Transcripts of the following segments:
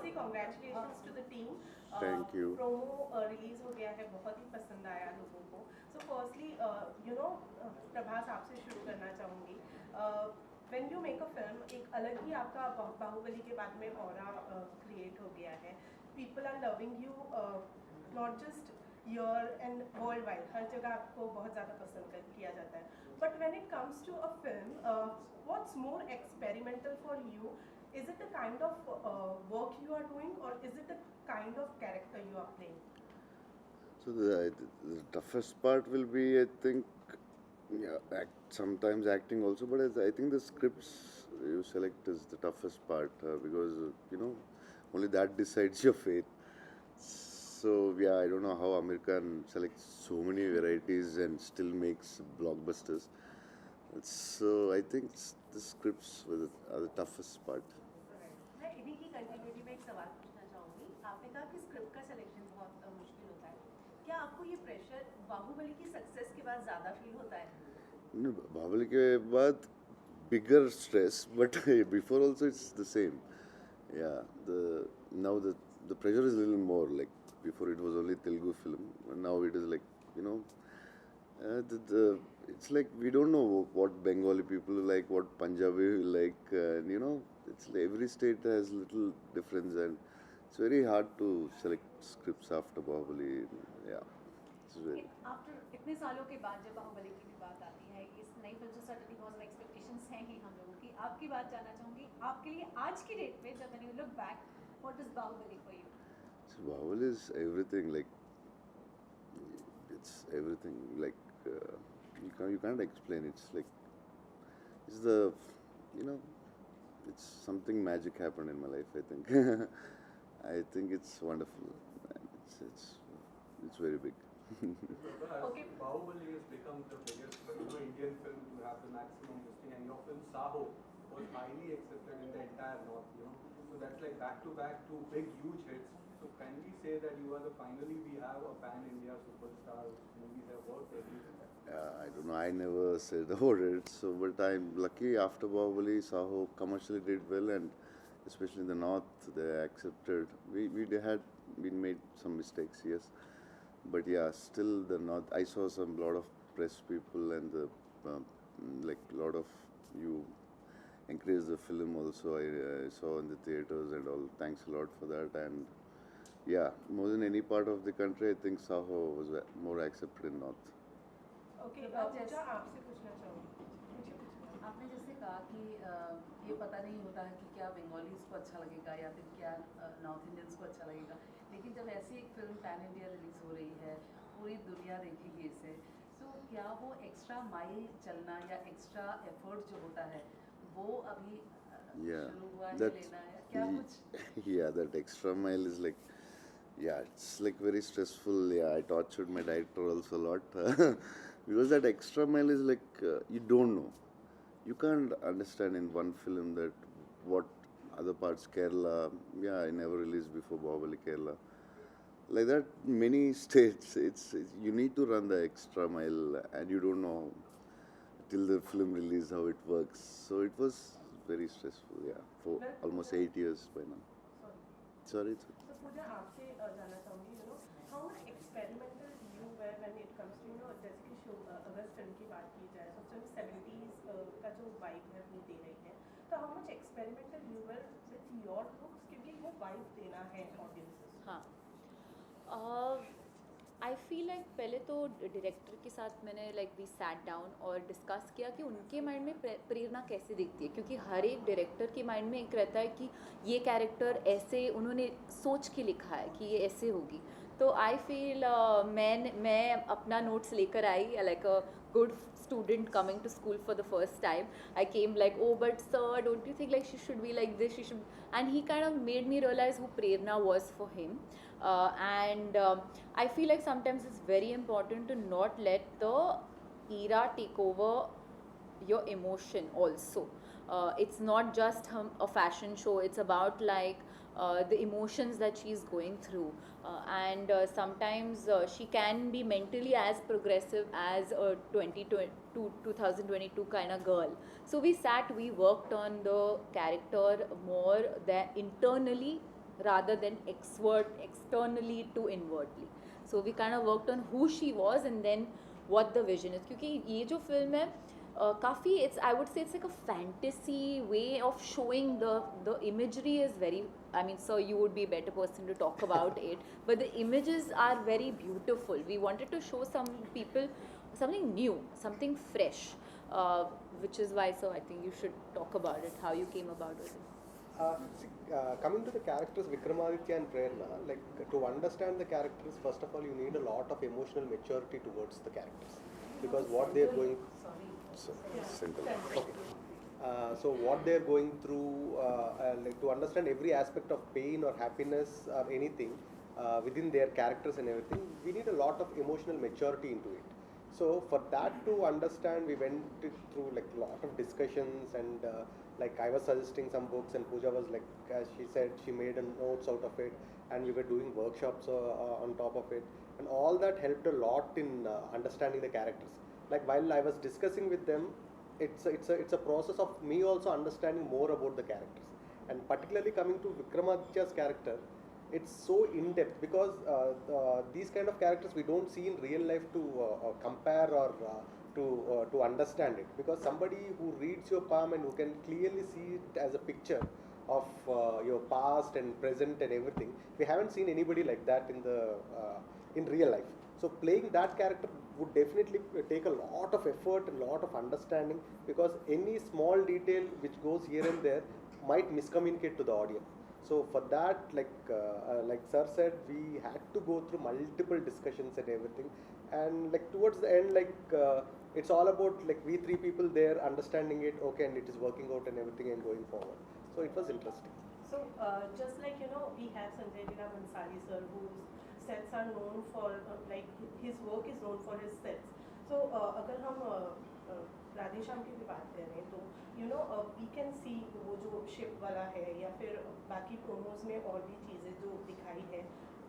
firstly congratulations to the team. Thank you. Promo release हो गया है, बहुत ही पसंद आया लोगों को. So firstly, प्रभास आपसे शुरू करना चाहूँगी. When you make a film, एक अलग ही आपका बाहुबली के बाद में ऑरा क्रिएट हो गया है. People are loving you, not just here and worldwide. हर जगह आपको बहुत ज़्यादा पसंद किया जाता है. But when it comes to a film, what's more experimental for you? Is it the kind of work you are doing, or is it the kind of character you are playing? So the toughest part will be, I think, yeah, sometimes acting also, but I think the scripts you select is the toughest part because only that decides your fate. So yeah, I don't know how Aamir Khan selects so many varieties and still makes blockbusters. So I think the scripts are the toughest part. मैं इन्हीं की continuity में एक सवाल पूछना चाहूँगी. आपने कहा कि स्क्रिप्ट का सिलेक्शन बहुत मुश्किल होता है. क्या आपको ये प्रेशर बाहुबली की सक्सेस के बाद ज़्यादा फील होता है? बाहुबली के बाद bigger stress, but before also it's the same. Yeah, now the pressure is a little more. Like before it was only Telugu film, and now it is like it's like we don't know what Bengali people like, what Punjabi like, and it's like every state has little difference, and it's very hard to select scripts after Bahubali. Yeah, it's very. After इतने सालों के बाद जब बाहुबली की भी बात आती है, इस नई फिल्म से certainly बहुत सारे expectations हैं ही हम लोगों की. आपकी बात जानना चाहूँगी, आपके लिए आज की डेट पे जब when you look back, what is Bahubali for you? So Bahubali is everything. Like it's everything. Like you can't explain. It's like it's the it's something magic happened in my life. I think I think it's wonderful. It's very big. Okay. Bahubali has become the biggest Indian film to have the maximum listing, and your film Saho was highly accepted in the entire North. So that's like back to back two big huge hits. So can we say that you are finally we have a pan-India superstar whose movies have worked everywhere? I don't know. I never said about it. So, but I'm lucky. After Bahubali, Saho commercially did well, and especially in the North, they accepted. We had been made some mistakes, yes. But yeah, still the North. I saw some lot of press people and the like lot of you encouraged the film also. I saw in the theaters and all. Thanks a lot for that. And yeah, more than any part of the country, I think Saho was more accepted in North. Okay, Pooja, आपसे पूछना चाहूँगी. आपने जैसे कहा कि ये पता नहीं होता है कि क्या बंगालीज को अच्छा लगेगा या फिर क्या नॉर्थ इंडियंस को अच्छा लगेगा, लेकिन जब ऐसी एक फिल्म पैन इंडिया रिलीज़ हो रही है, पूरी दुनिया देखेगी इसे, तो क्या वो एक्स्ट्रा माइल चलना या एक्स्ट्रा एफर्ट जो होता है वो अभी शुरू हुआ है, लेना है क्या कुछ? Yeah, that extra mile is like, yeah, it's like very stressful. Yeah, I tortured my director also a lot because that extra mile is like you don't know. You can't understand in one film that what other parts Kerala. Yeah, I never released before Bahubali Kerala. Like that, many states. It's you need to run the extra mile, and you don't know till the film release how it works. So it was very stressful. Yeah, for almost 8 years by now. Sorry. So Pooja, आपसे जानना चाहूँगी, how much experimental you were when it comes to जैसे कि show अगर film की बात की जाए तो फिल्म 70s का जो वाइब है वो दे रही है, तो how much experimental you were with your looks क्योंकि वो वाइब देना है ऑडियंसेस. हाँ, आई फील लाइक पहले तो डायरेक्टर के साथ मैंने वी सैट डाउन और डिस्कस किया कि उनके माइंड में प्रेरणा कैसे दिखती है, क्योंकि हर एक डायरेक्टर के माइंड में एक रहता है कि ये कैरेक्टर ऐसे उन्होंने सोच के लिखा है कि ये ऐसे होगी. तो आई फील मैं अपना नोट्स लेकर I like a good student coming to school for the first time. I came like, oh, but sir, don't you think like she should be like this? She should, and he kind of made me realize who Prerna was for him. And I feel like sometimes it's very important to not let the era take over your emotion also. It's not just a fashion show, it's about like the emotions that she's going through, and sometimes she can be mentally as progressive as a 2022 kind of girl. So we worked on the character more than internally rather than externally to inwardly. So we kind of worked on who she was and then what the vision is. क्योंकि ये जो film है काफ़ी it's I would say it's like a fantasy way of showing the imagery is very, I mean, sir, you would be a better person to talk about it, but the images are very beautiful. We wanted to show some people something new, something fresh, which is why, so I think you should talk about it, how you came about with it. Coming to the characters Vikramaditya and Prerna, like to understand the characters, first of all, you need a lot of emotional maturity towards the characters, because what they are going. Simple. Okay. So what they are going through, like to understand every aspect of pain or happiness or anything within their characters and everything, we need a lot of emotional maturity into it. So for that to understand, we went through like a lot of discussions, and like I was suggesting some books, and Pooja was like, as she said, she made notes out of it, and we were doing workshops on top of it, and all that helped a lot in understanding the characters. Like while I was discussing with them, it's a process of me also understanding more about the characters, and particularly coming to Vikramaditya's character, it's so in depth, because these kind of characters we don't see in real life to compare or to understand it, because somebody who reads your palm and who can clearly see it as a picture of your past and present and everything, we haven't seen anybody like that in real life. So playing that character would definitely take a lot of effort and a lot of understanding, because any small detail which goes here and there might miscommunicate to the audience. So for that, like Sir said, we had to go through multiple discussions and everything, and like towards the end, like it's all about like we three people there understanding it, okay, and it is working out and everything and going forward. So it was interesting. So just like we have Sanjay Leela Bhansali sir, whose sets are known for like his work is known for his sets. So अगर हम राधे श्याम की भी बात कर रहे हैं, तो we can see वो जो शिप वाला है या फिर बाकी प्रोमोज में और भी चीज़ें जो दिखाई है,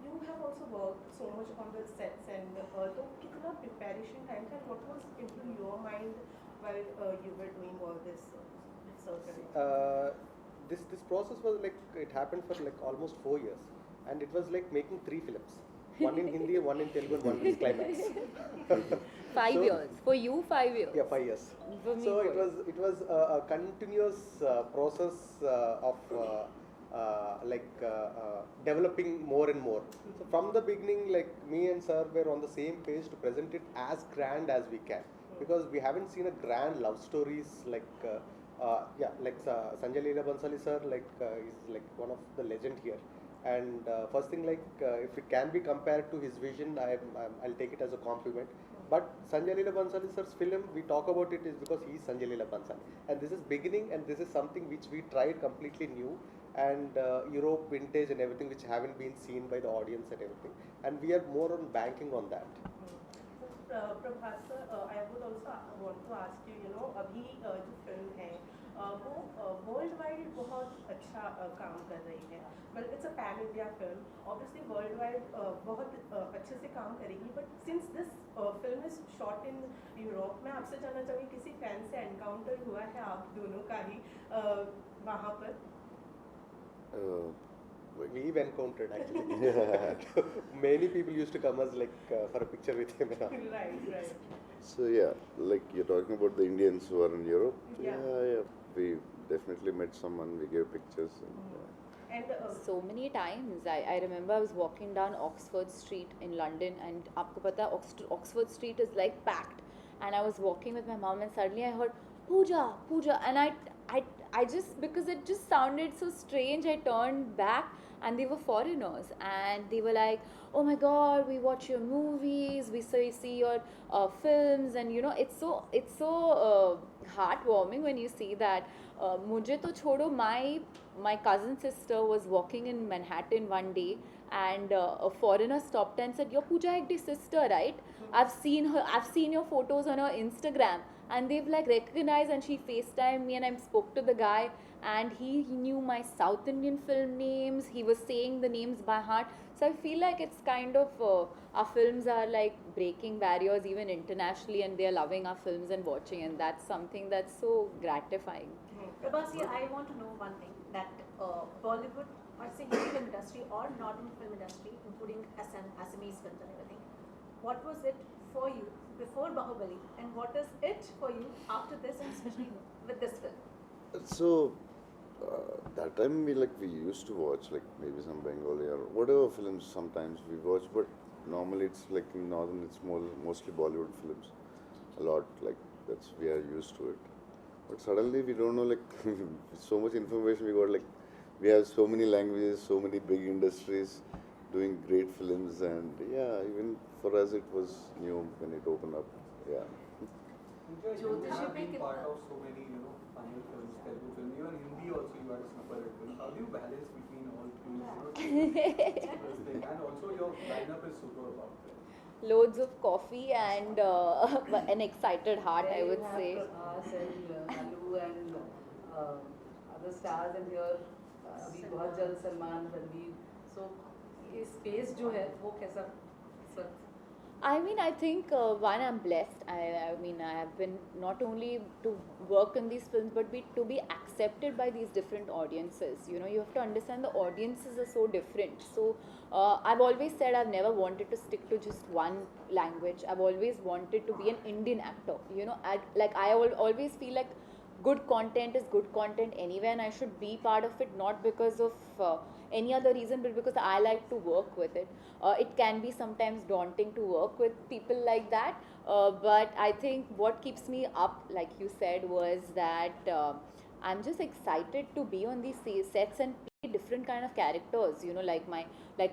you have also worked so much on the sets, and तो कितना preparation time था, what was into your mind while you were doing all this research? This process was like, it happened for like almost 4 years, and it was like making 3 films, one in Hindi, one in Telugu, and one in climax. 5 years for you, 5 years. Yeah, 5 years. For me, So it was a continuous process of developing more and more. So from the beginning, like me and sir were on the same page to present it as grand as we can, because we haven't seen a grand love stories like Sanjay Leela Bhansali sir, is like one of the legend here. And first thing, like if it can be compared to his vision, I'll take it as a compliment. But Sanjay Leela Bhansali sir's film, we talk about it is because he is Sanjay Leela Bhansali, and this is beginning, and this is something which we tried completely new, and Europe vintage and everything, which haven't been seen by the audience and everything, and we are more on banking on that. Prabhas sir, I would also want to ask you, अभी जो film है वो world wide बहुत अच्छा काम कर रही है, but it's a pan India film, obviously world wide बहुत अच्छे से काम करेगी, but since this film is shot in Europe, मैं आपसे जानना चाहूँगी किसी फैन से एनकाउंटर हुआ है आप दोनों का ही वहाँ पर? We've encountered actually. Many people used to come as like for a picture with him. Right. So yeah, like you're talking about the Indians who are in Europe. Yeah. Yeah. We definitely met someone. We gave pictures. And so many times. I remember I was walking down Oxford Street in London, and आपको पता है Oxford Street is like packed. And I was walking with my mom, and suddenly I heard Pooja, and I just, because it just sounded so strange, I turned back, and they were foreigners, and they were like, oh my god, we watch your movies, we see your films, and it's so heartwarming when you see that. मुझे तो छोड़ो, my cousin sister was walking in Manhattan one day, and a foreigner stopped and said, you're Pooja Hegde's sister, right? I've seen your photos on her Instagram. And they've like recognized, and she FaceTimed me, and I spoke to the guy, and he knew my South Indian film names. He was saying the names by heart. So I feel like it's kind of our films are like breaking barriers even internationally, and they're loving our films and watching, and that's something that's so gratifying. Prabhas, I want to know one thing, that Bollywood or say Hindi film industry or northern film industry, including Assamese films and everything, what was it for you before Bahubali, and what is it for you after this, and especially with this film? So that time we used to watch like maybe some Bengali or whatever films sometimes we watch, but normally it's like in northern it's mostly Bollywood films a lot, like that's we are used to it. But suddenly we don't know, like so much information we got, like we have so many languages, so many big industries doing great films, and yeah, even for us it was new when it opened up. Yeah. Pooja, you have been part of so many, Tamil films, Telugu film, even Hindi also you had a superlative. How do you balance between all three? And also your lineup is superb out there. Loads of coffee and an excited heart, I would say. Prabhas and Nalu and other stars, and here अभी बहुत जल्द Salman, Ranveer, so ये space जो है वो कैसा इस वक्त? I mean, I think one, I'm blessed. I mean, I have been not only to work in these films, but to be accepted by these different audiences. You know, you have to understand the audiences are so different. So I've always said I've never wanted to stick to just one language. I've always wanted to be an Indian actor. You know, I always feel like good content is good content anywhere, and I should be part of it, not because of any other reason, but because I like to work with it. It can be sometimes daunting to work with people like that, but I think what keeps me up, like you said, was that I'm just excited to be on these sets and play different kind of characters, you know, like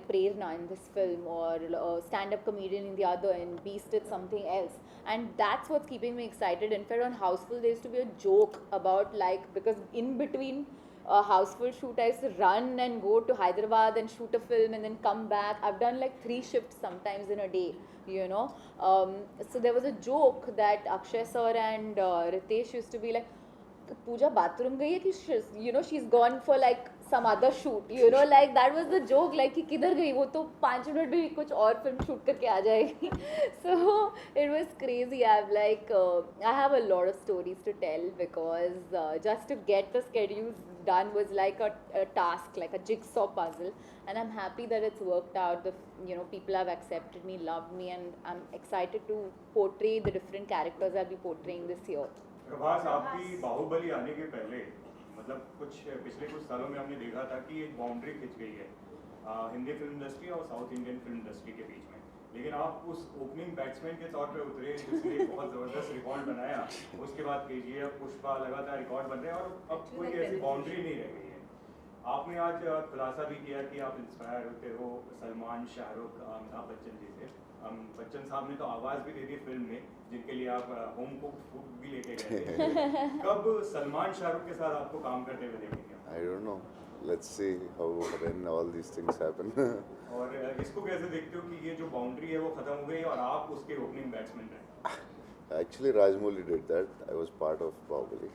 Prerna in this film, or stand-up comedian in the other, and Beast did something else, and that's what's keeping me excited. In fact, on Houseful there used to be a joke about, like, because in between a Houseful shoot I used to run and go to Hyderabad and shoot a film and then come back. I've done like 3 shifts sometimes in a day, you know. So there was a joke that Akshay sir and Ritesh used to be like, Pooja bathroom gayi hai ki you know, she's gone for like some other shoot, you know, like that was the joke, like कि किधर गई वो तो 5 minute भी कुछ और film shoot करके आ जाएगी. So it was crazy. I have a lot of stories to tell, because just to get the schedules done was like a task, like a jigsaw puzzle, and I'm happy that it's worked out. People have accepted me, loved me, and I'm excited to portray the different characters I'll be portraying this year. Prabhas, आपकी बाहुबली आने के पहले मतलब पिछले कुछ सालों में हमने देखा था कि एक बाउंड्री खिंच गई है हिंदी फिल्म इंडस्ट्री और साउथ इंडियन फिल्म इंडस्ट्री के बीच में, लेकिन आप उस ओपनिंग बैट्समैन के तौर पे उतरे जिसने एक बहुत ज़बरदस्त रिकॉर्ड बनाया. उसके बाद KGF, पुष्पा लगातार रिकॉर्ड बन रहे हैं और अब कोई ऐसी बाउंड्री नहीं रह गई है. आपने आज खुलासा भी किया कि आप इंस्पायर होते हो सलमान, शाहरुख, अमिताभ बच्चन जी से. बच्चन साहब ने तो आवाज़ भी दे दी फिल्म में, जिनके लिए आप होम कुक फूड भी लेके गए थे. कब सलमान शाहरुख के साथ आपको काम करते हुए देखेंगे? I don't know. Let's see how when all these things happen. और इसको कैसे देखते हो कि ये जो बाउंड्री है वो खत्म हो गई और आप उसके ओपनिंग बैट्समैन रहे? Actually, Rajmouli did that. I was part of Bahubali.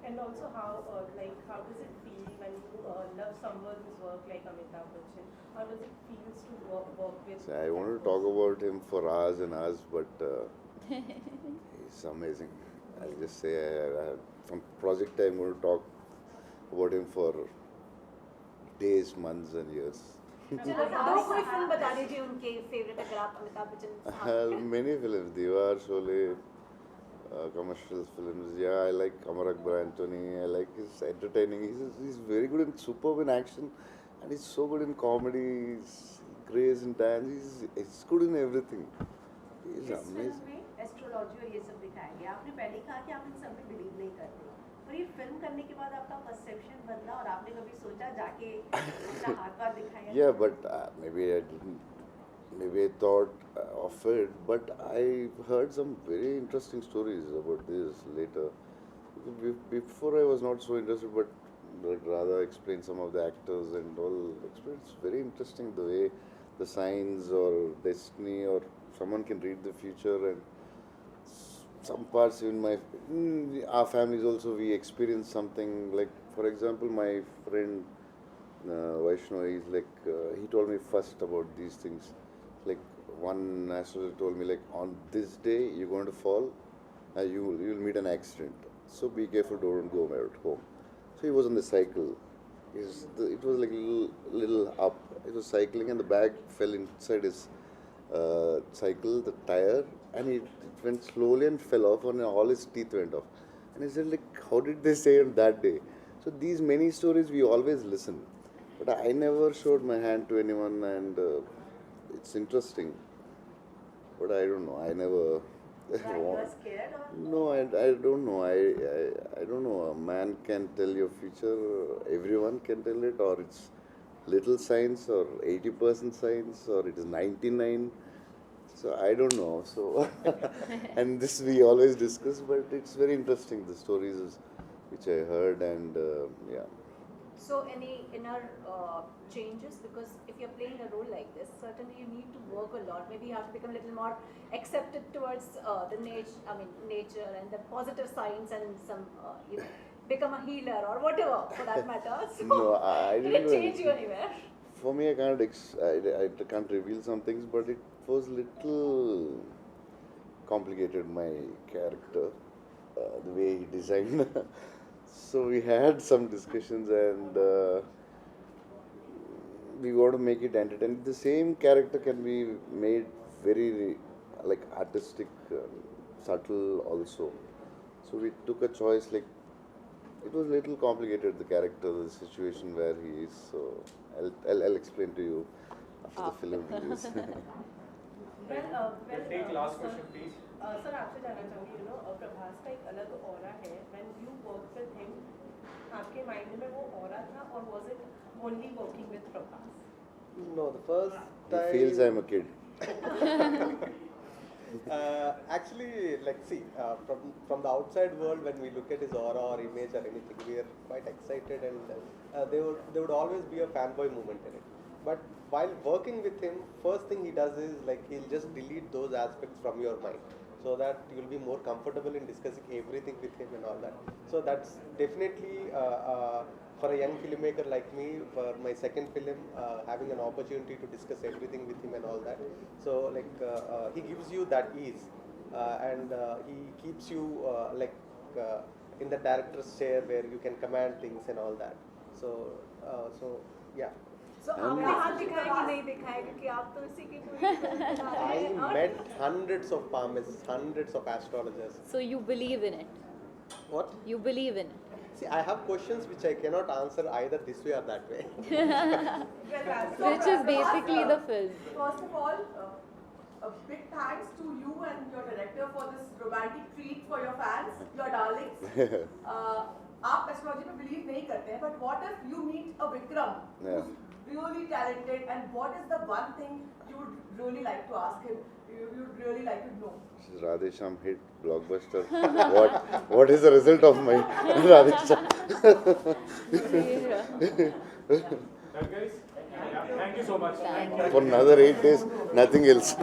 And also how does it feel when you love someone's work like Amitabh Bachchan? How does it feel to work with? I wanted to talk about him for hours and hours, but he's amazing. I'll just say, from project I'm going to talk about him for days, months and years. चलो दो कोई film बता दीजिए उनके favourite, अगर आप Amitabh Bachchan. Many films, Diwar, Sholay, commercial films. Yeah, I like Amar Akbar Anthony. I like his entertaining. He's very good in superb in action, and he's so good in comedy. He's grace in dance. He's good in everything. He's इस film amazing. में astrology और ये सब दिखाया गया. आपने पहले ही कहा कि आप इन सब में बिलीव नहीं करते, और ये फिल्म करने के बाद आपका परसेप्शन बदला और आपने कभी सोचा जाके अपना हाथ पार दिखाया? Yeah, but maybe I didn't. Maybe I thought of it, but I heard some very interesting stories about this later. Before I was not so interested, but rather explain some of the actors and all. It's very interesting the way the signs or destiny or someone can read the future, and some parts in our families also we experience something. Like for example, my friend Vaishnav, he's like he told me first about these things. Like one astrologer told me, like on this day you're going to fall, and you'll meet an accident. So be careful, don't go at home. So he was on the cycle. it was like little up. It was cycling and the bag fell inside his cycle, the tire, and it went slowly and fell off, and all his teeth went off. And I said, like, how did they say it that day? So these many stories we always listen, but I never showed my hand to anyone, and it's interesting. But I don't know. I never. Why, you are scared or? No, I don't know. I don't know. A man can tell your future. Everyone can tell it, or it's little science, or 80% science, or it is 99. So I don't know. So and this we always discuss, but it's very interesting, the stories which I heard, and yeah. So any inner changes, because if you're playing a role like this, certainly you need to work a lot. Maybe you have to become a little more accepted towards the nature and the positive signs, and some become a healer or whatever for that matter. So No, I did didn't it do change you anything. anywhere? For me, I can't reveal some things, but it was little complicated, my character, the way he designed. So we had some discussions, and we want to make it entertaining. The same character can be made very like artistic, subtle also. So we took a choice, like, it was a little complicated, the character, the situation where he is. So I'll explain to you after the film release. We'll take last question, please. Sir आपसे जानना चाहूँगी प्रभास का एक अलग aura है when you worked with him आपके mind में वो ऑरा था और was it only working with Prabhas? No, the first He time. feels I'm a kid. Actually, like, see, from the outside world, when we look at his aura or image or anything, we are quite excited, and there would always be a fanboy moment in it. But while working with him, first thing he does is, like, he'll just delete those aspects from your mind, so that you'll be more comfortable in discussing everything with him and all that. So that's definitely for a young filmmaker like me, for my second film, having an opportunity to discuss everything with him and all that. So, like, he gives you that ease, and he keeps you in the director's chair where you can command things and all that. So yeah. So आपने हाथ दिखाया कि नहीं दिखाया, क्योंकि आप तो इसी की पूरी film बना रहे I हैं और met hundreds of palmists, hundreds of astrologers. So you believe in it. What? You believe in it. See, I have questions which I cannot answer either this way or that way. Which is basically the film. First of all, a big thanks to you and your director for this romantic treat for your fans, your darlings. आप astrology में believe नहीं करते हैं, but what if you meet a Vikram who's really talented, and what is the one thing you would really like to ask him? You would really like to know. This is Radhe Shyam hit blockbuster. What is the result of my Radhe Shyam? Well, guys, thank you so much. Thank you. For another 8 days, nothing else.